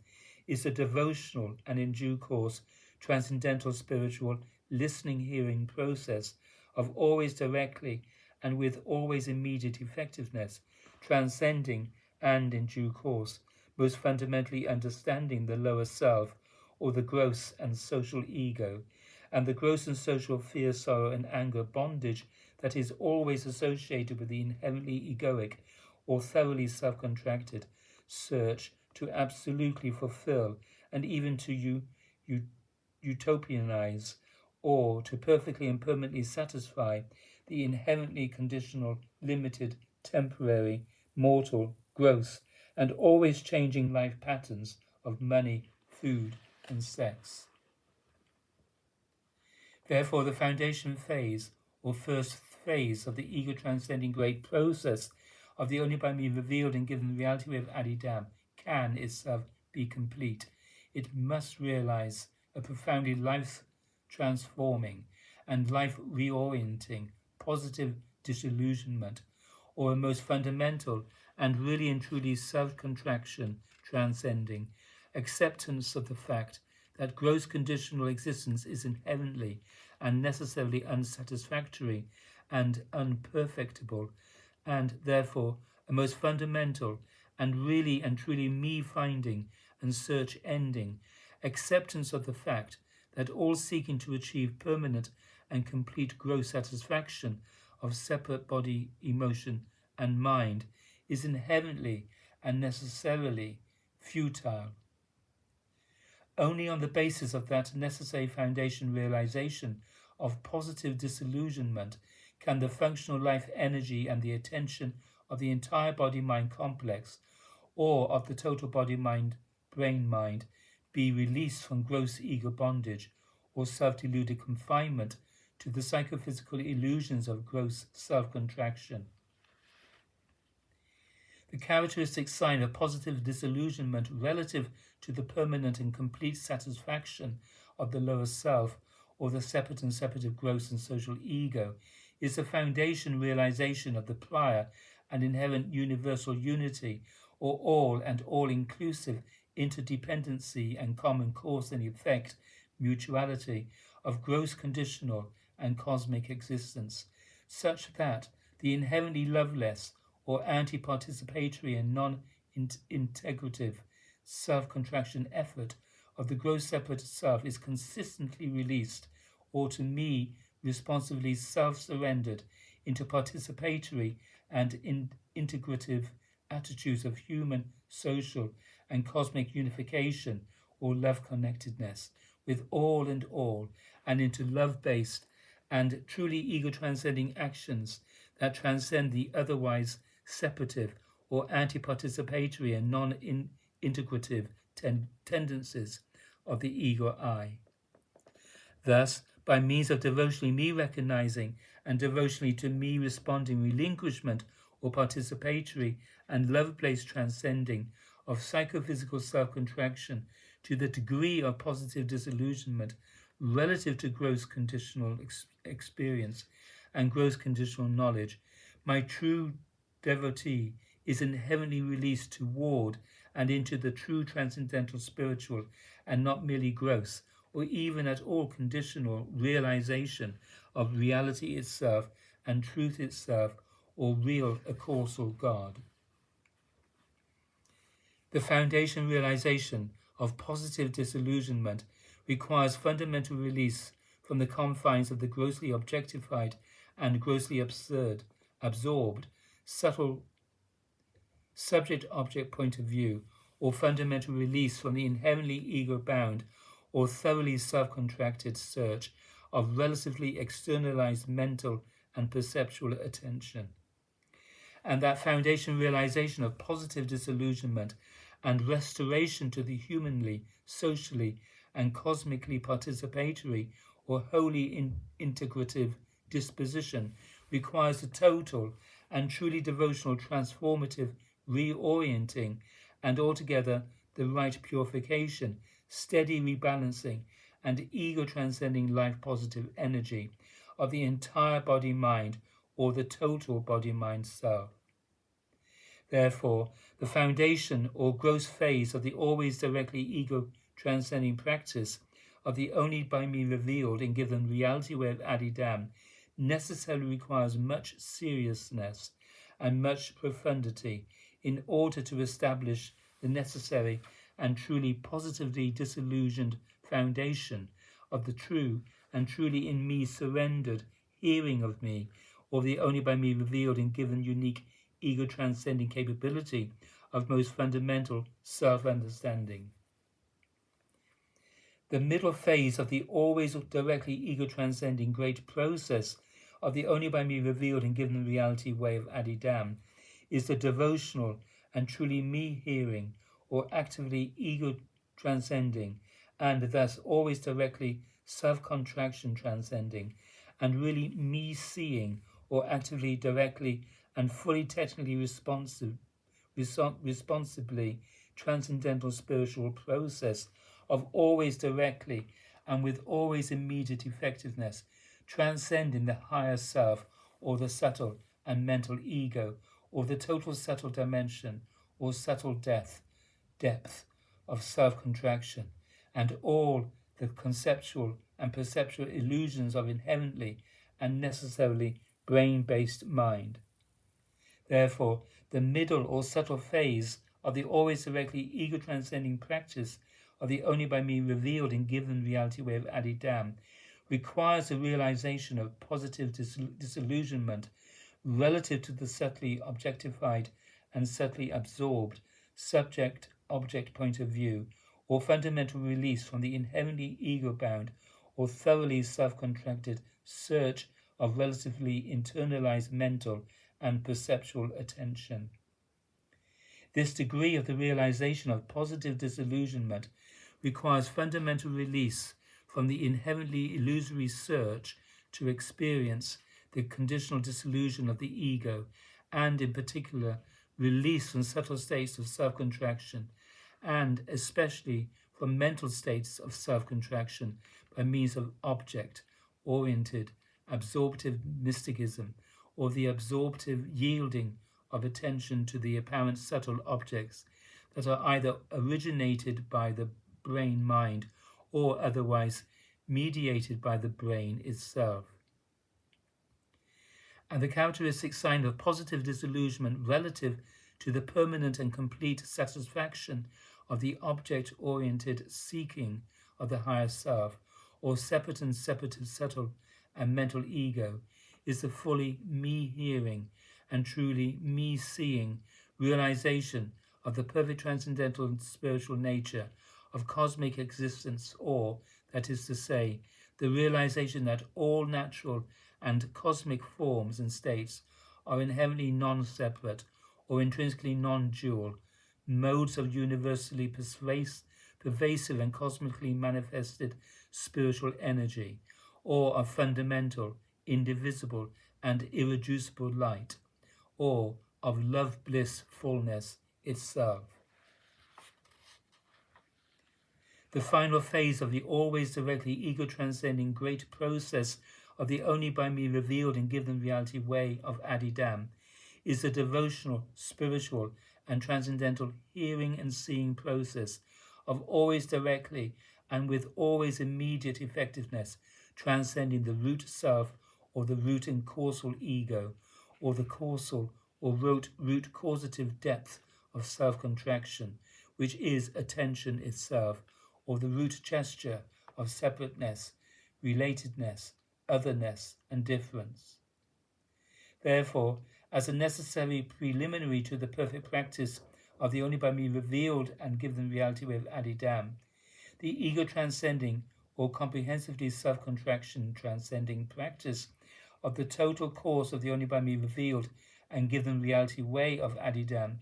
is the devotional and in due course transcendental spiritual listening hearing process of always directly and with always immediate effectiveness, transcending and in due course most fundamentally understanding the lower self or the gross and social ego, and the gross and social fear, sorrow, and anger bondage that is always associated with the inherently egoic or thoroughly self-contracted search to absolutely fulfill and even to utopianize or to perfectly and permanently satisfy the inherently conditional, limited, temporary, mortal, gross, and always changing life patterns of money, food, and sex. Therefore, the foundation phase, or first phase of the ego transcending great process of the only by me revealed and given reality way of Adi Dham, can itself be complete. It must realize a profoundly life transforming and life reorienting positive disillusionment, or a most fundamental and really and truly self-contraction transcending acceptance of the fact that gross conditional existence is inherently and necessarily unsatisfactory and unperfectible, and therefore a most fundamental and really and truly me-finding and search-ending acceptance of the fact that all seeking to achieve permanent and complete gross satisfaction of separate body, emotion, and mind is inherently and necessarily futile. Only on the basis of that necessary foundation realization of positive disillusionment can the functional life energy and the attention of the entire body-mind complex, or of the total body-mind-brain-mind, be released from gross ego bondage or self-deluded confinement to the psychophysical illusions of gross self-contraction. The characteristic sign of positive disillusionment relative to the permanent and complete satisfaction of the lower self, or the separate and separative gross and social ego, is the foundation realization of the prior and inherent universal unity, or all and all-inclusive interdependency and common cause and effect mutuality of gross conditional and cosmic existence, such that the inherently loveless or anti-participatory and non-integrative self-contraction effort of the gross separate self is consistently released, or to me responsively self-surrendered into participatory and integrative attitudes of human, social, and cosmic unification or love-connectedness with all and all, and into love-based and truly ego-transcending actions that transcend the otherwise separative or anti-participatory and non-integrative tendencies of the ego I. Thus, by means of devotionally me recognizing and devotionally to me responding relinquishment or participatory and love-based transcending of psychophysical self-contraction to the degree of positive disillusionment relative to gross conditional experience and gross conditional knowledge, my true devotee is inherently released toward and into the true transcendental spiritual and not merely gross or even at all conditional realization of reality itself and truth itself, or real causal God. The foundation realization of positive disillusionment requires fundamental release from the confines of the grossly objectified and grossly absorbed, subtle subject-object point of view, or fundamental release from the inherently ego-bound or thoroughly self-contracted search of relatively externalized mental and perceptual attention. and that foundation realization of positive disillusionment and restoration to the humanly, socially, and cosmically participatory or wholly integrative disposition requires a total and truly devotional transformative reorienting and altogether the right purification, steady rebalancing, and ego transcending life positive energy of the entire body mind or the total body mind self. Therefore, the foundation or gross phase of the always directly ego transcending practice of the only by me revealed and given reality way of Adi Dam necessarily requires much seriousness and much profundity in order to establish the necessary and truly positively disillusioned foundation of the true and truly in me surrendered hearing of me, or the only by me revealed and given unique ego transcending capability of most fundamental self-understanding. The middle phase of the always directly ego transcending great process of the only by me revealed and given reality way of Adi Dam is the devotional and truly me hearing or actively ego transcending and thus always directly self-contraction transcending and really me seeing or actively directly and fully technically responsibly transcendental spiritual process of always directly and with always immediate effectiveness transcending the higher self or the subtle and mental ego or the total subtle dimension or subtle depth of self-contraction and all the conceptual and perceptual illusions of inherently and necessarily brain-based mind. Therefore, the middle or subtle phase of the always directly ego-transcending practice of the only by me revealed and given reality way of Adi Dam requires a realization of positive disillusionment relative to the subtly objectified and subtly absorbed subject-object point of view, or fundamental release from the inherently ego-bound or thoroughly self-contracted search of relatively internalized mental and perceptual attention. This degree of the realization of positive disillusionment requires fundamental release from the inherently illusory search to experience the conditional disillusion of the ego, and in particular, release from subtle states of self-contraction, and especially from mental states of self-contraction by means of object-oriented, absorptive mysticism, or the absorptive yielding of attention to the apparent subtle objects that are either originated by the brain mind or otherwise mediated by the brain itself. And the characteristic sign of positive disillusionment relative to the permanent and complete satisfaction of the object-oriented seeking of the higher self, or separate and separative subtle and mental ego, is the fully me hearing and truly me seeing realization of the perfect transcendental and spiritual nature of cosmic existence, or, that is to say, the realization that all natural and cosmic forms and states are inherently non-separate or intrinsically non-dual, modes of universally pervasive and cosmically manifested spiritual energy, or of fundamental, indivisible, and irreducible light, or of love bliss fullness itself. The final phase of the always directly ego-transcending great process of the only by me revealed and given reality way of Adi Dam is the devotional, spiritual, and transcendental hearing and seeing process of always directly and with always immediate effectiveness transcending the root self or the root and causal ego, or the causal or root causative depth of self-contraction, which is attention itself, or the root gesture of separateness, relatedness, otherness, and difference. Therefore, as a necessary preliminary to the perfect practice of the only by me revealed and given reality way of Adi Dam, the ego transcending or comprehensively self-contraction transcending practice of the total course of the only by me revealed and given reality way of Adidam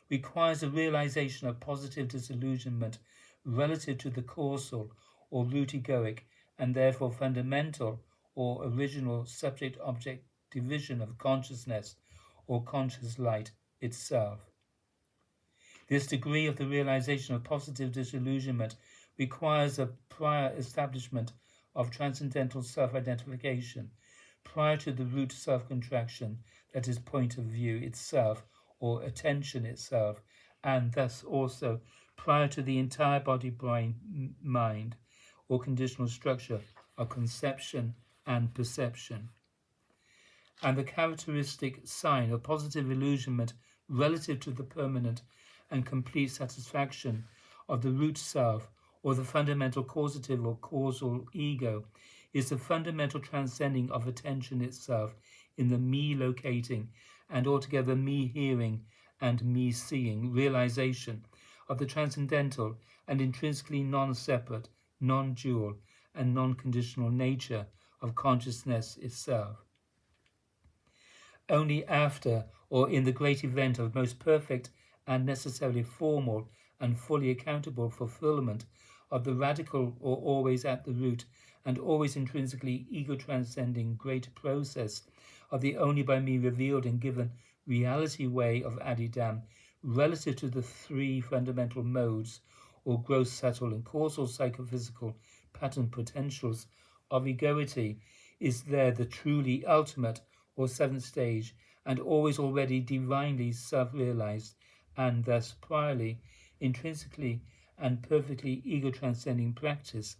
requires a realization of positive disillusionment relative to the causal or root egoic and therefore fundamental or original subject-object division of consciousness or conscious light itself. This degree of the realization of positive disillusionment requires a prior establishment of transcendental self-identification prior to the root self-contraction, that is, point of view itself or attention itself, and thus also prior to the entire body, brain, mind, or conditional structure of conception and perception. And the characteristic sign of positive illusionment relative to the permanent and complete satisfaction of the root self or the fundamental causative or causal ego is the fundamental transcending of attention itself in the me locating and altogether me hearing and me seeing realization of the transcendental and intrinsically non-separate, non-dual and non-conditional nature of consciousness itself. Only after, or in the great event of most perfect and necessarily formal and fully accountable fulfillment of the radical or always at the root and always intrinsically ego-transcending great process of the only by me revealed and given reality way of Adidam relative to the three fundamental modes or gross, subtle and causal psychophysical pattern potentials of egoity is there the truly ultimate or seventh stage, and always already divinely self-realized, and thus priorly, intrinsically, and perfectly ego-transcending practice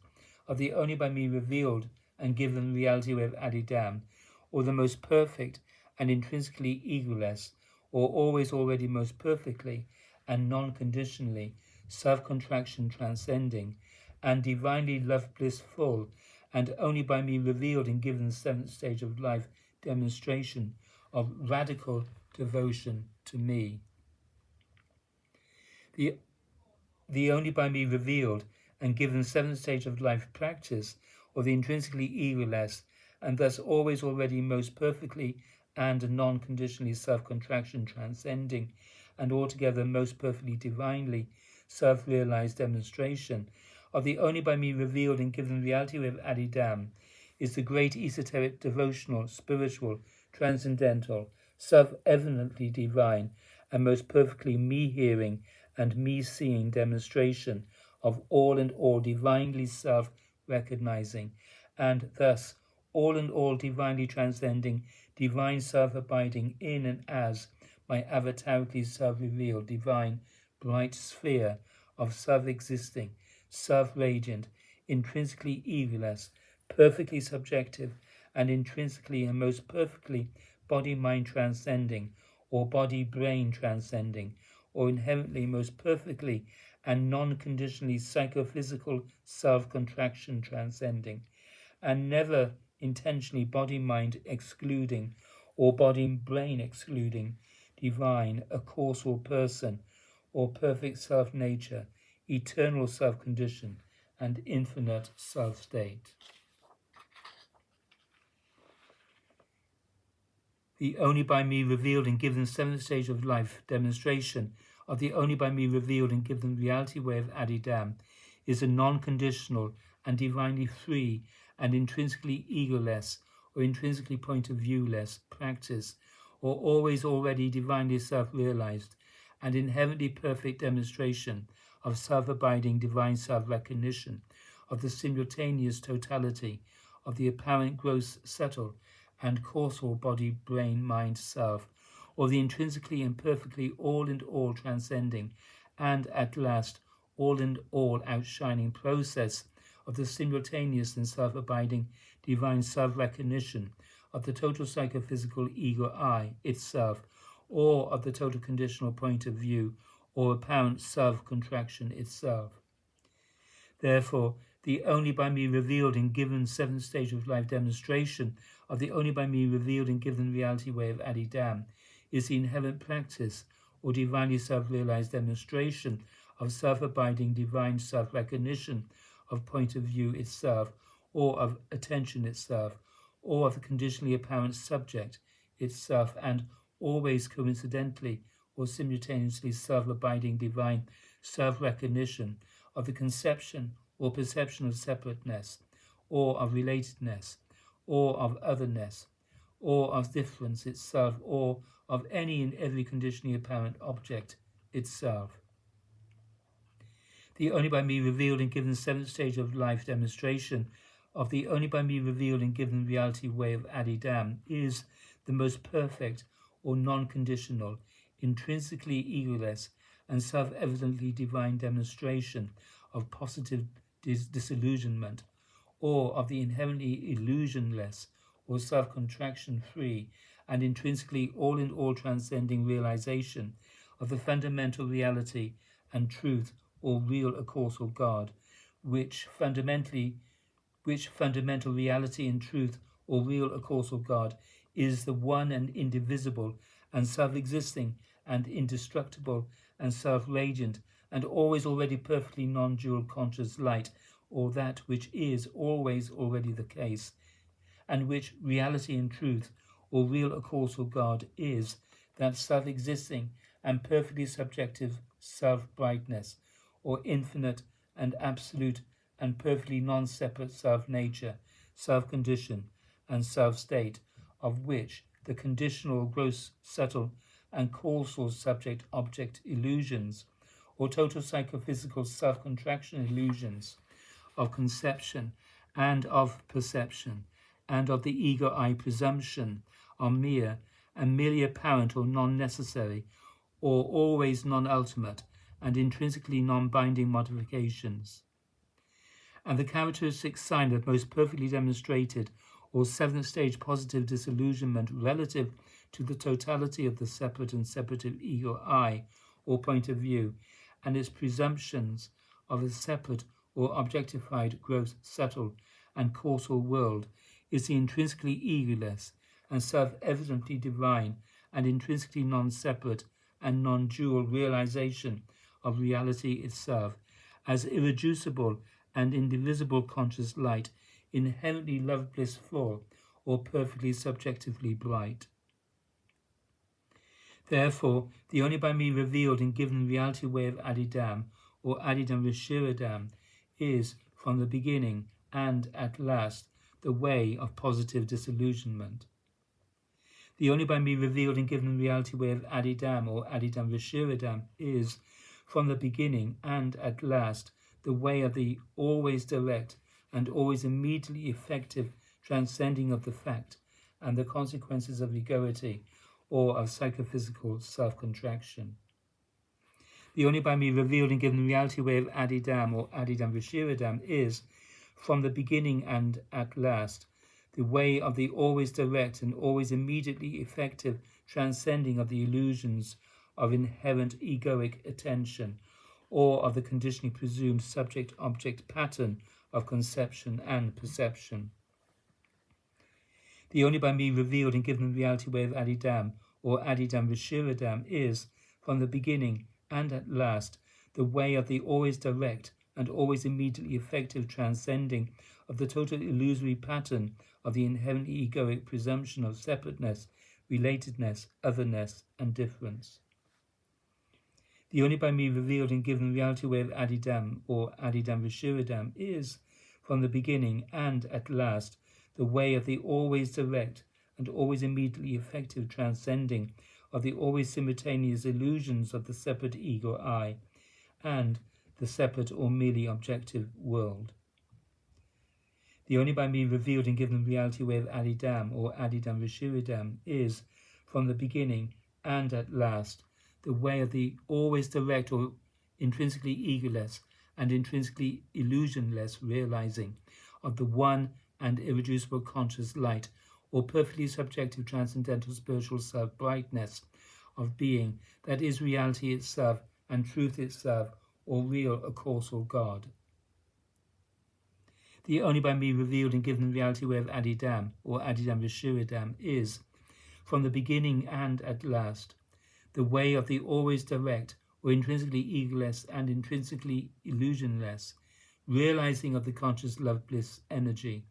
of the only by me revealed and given reality of Adidam, or the most perfect and intrinsically egoless, or always already most perfectly and non-conditionally self-contraction transcending, and divinely love blissful, and only by me revealed and given the seventh stage of life demonstration of radical devotion to me. The only by me revealed and given seventh stage of life practice, or the intrinsically egoless, and thus always already most perfectly and non-conditionally self-contraction transcending, and altogether most perfectly divinely self-realized demonstration of the only by me revealed and given reality of Adidam is the great esoteric, devotional, spiritual, transcendental, self-evidently divine, and most perfectly me-hearing and me-seeing demonstration of all and all divinely self-recognizing, and thus all and all divinely transcending, divine self-abiding in and as my avatarically self-revealed divine bright sphere of self-existing, self-radiant, intrinsically egoless, perfectly subjective, and intrinsically and most perfectly body-mind transcending, or body-brain transcending, or inherently most perfectly and non-conditionally psychophysical self-contraction transcending, and never intentionally body-mind excluding, or body-brain excluding, divine, a causal person, or perfect self-nature, eternal self-condition, and infinite self-state. The only by me revealed and given seventh stage of life demonstration of the only by me revealed and given reality way of Adidam is a non-conditional and divinely free and intrinsically egoless or intrinsically point of view-less practice, or always already divinely self-realized and inherently perfect demonstration of self-abiding divine self-recognition of the simultaneous totality of the apparent gross, subtle, and causal body, brain, mind, self, or the intrinsically and perfectly all and all transcending, and at last all and all outshining process of the simultaneous and self-abiding divine self-recognition of the total psychophysical ego I itself, or of the total conditional point of view or apparent self-contraction itself. Therefore, the only by me revealed and given seventh stage of life demonstration of the only by me revealed and given reality way of Adidam is the inherent practice or divinely self-realized demonstration of self-abiding divine self-recognition of point of view itself, or of attention itself, or of the conditionally apparent subject itself, and always coincidentally or simultaneously self-abiding divine self-recognition of the conception or perception of separateness, or of relatedness, or of otherness, or of difference itself, or of any and every conditionally apparent object itself. The only by me revealed and given seventh stage of life demonstration of the only by me revealed and given reality way of Adi Dam is the most perfect or non-conditional, intrinsically egoless and self-evidently divine demonstration of positive disillusionment, or of the inherently illusionless or self-contraction free and intrinsically all-in-all transcending realization of the fundamental reality and truth or real accausal God, which fundamental reality and truth or real accausal God is the one and indivisible and self-existing and indestructible and self-radiant and always already perfectly non-dual conscious light, or that which is always already the case, and which reality and truth or real accausal God is, that self-existing and perfectly subjective self-brightness, or infinite and absolute and perfectly non-separate self-nature, self-condition, and self-state, of which the conditional, gross, subtle, and causal subject-object illusions, or total psychophysical self-contraction illusions of conception and of perception, and of the ego-I presumption are mere and merely apparent or non-necessary, or always non-ultimate and intrinsically non-binding modifications. And the characteristic sign of most perfectly demonstrated or seventh stage positive disillusionment relative to the totality of the separate and separative ego-I or point of view, and its presumptions of a separate or objectified, gross, subtle, and causal world, is the intrinsically egoless and self-evidently divine and intrinsically non-separate and non-dual realization of reality itself as irreducible and indivisible conscious light, inherently love bliss full or perfectly subjectively bright. Therefore, the only by me revealed and given reality way of Adi Dam or Adi Dam Vishiradam is from the beginning and at last the way of positive disillusionment. The only by me revealed and given reality way of Adi Dam or Adi Dam Vishiradam is from the beginning and at last the way of the always direct and always immediately effective transcending of the fact and the consequences of egoity or of psychophysical self-contraction. The only by me revealed and given reality way of Adi Dam or Adi Dam Vishiradam is from the beginning and at last the way of the always direct and always immediately effective transcending of the illusions of inherent egoic attention, or of the conditionally presumed subject-object pattern of conception and perception. The only by me revealed and given reality way of Adi Dam or Adi Dam Vishiradam is, from the beginning and at last, the way of the always direct and always immediately effective transcending of the total illusory pattern of the inherently egoic presumption of separateness, relatedness, otherness, and difference. The only by me revealed and given reality way of Adi Dam or Adi Dam Vishiradam is, from the beginning and at last, the way of the always direct and always immediately effective transcending of the always simultaneous illusions of the separate ego-I and the separate or merely objective world. The only by me revealed and given reality way of Adi Dam or Adi Dam Vishiradam is, from the beginning and at last, the way of the always direct or intrinsically egoless and intrinsically illusionless realizing of the one and irreducible conscious light or perfectly subjective transcendental spiritual self-brightness of being that is reality itself and truth itself or real accausal God. The only by me revealed and given reality way of Adi Dam or Adi Dam Vishiradam is, from the beginning and at last, the way of the always direct or intrinsically egoless and intrinsically illusionless realizing of the conscious love bliss energy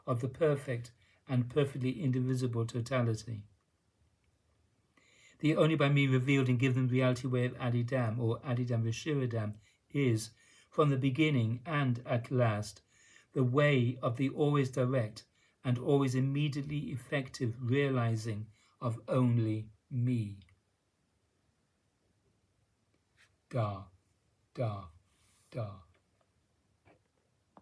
of the perfect and perfectly indivisible totality. The only by me revealed and given reality way of Adidam, or Adidam Vishiradam, is, from the beginning and at last, the way of the always direct and always immediately effective realizing of only me. Da, da, da.